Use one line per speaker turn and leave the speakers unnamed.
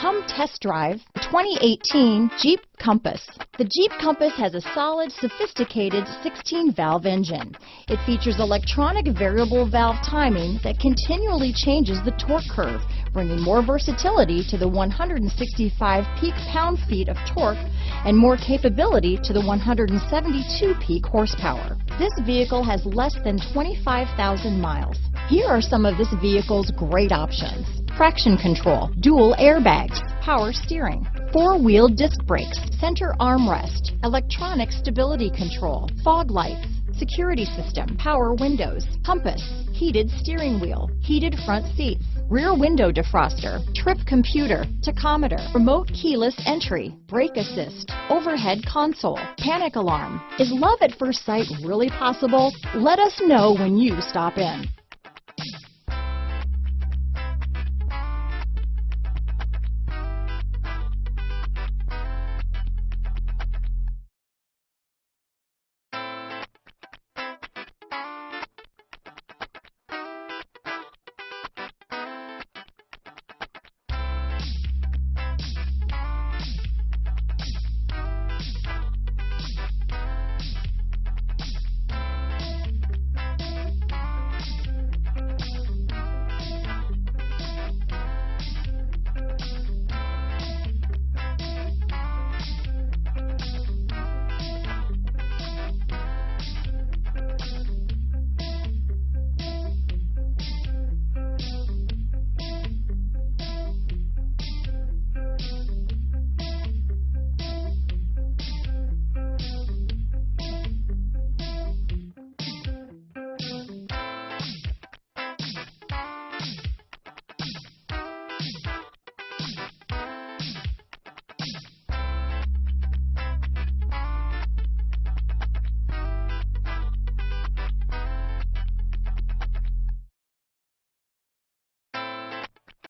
Come test drive the 2018 Jeep Compass. The Jeep Compass has a solid, sophisticated 16-valve engine. It features electronic variable valve timing that continually changes the torque curve, bringing more versatility to the 165 peak pound-feet of torque and more capability to the 172 peak horsepower. This vehicle has less than 25,000 miles. Here are some of this vehicle's great options: traction control, dual airbags, power steering, four-wheel disc brakes, center armrest, electronic stability control, fog lights, security system, power windows, compass, heated steering wheel, heated front seats, rear window defroster, trip computer, tachometer, remote keyless entry, brake assist, overhead console, panic alarm. Is love at first sight really possible? Let us know when you stop in.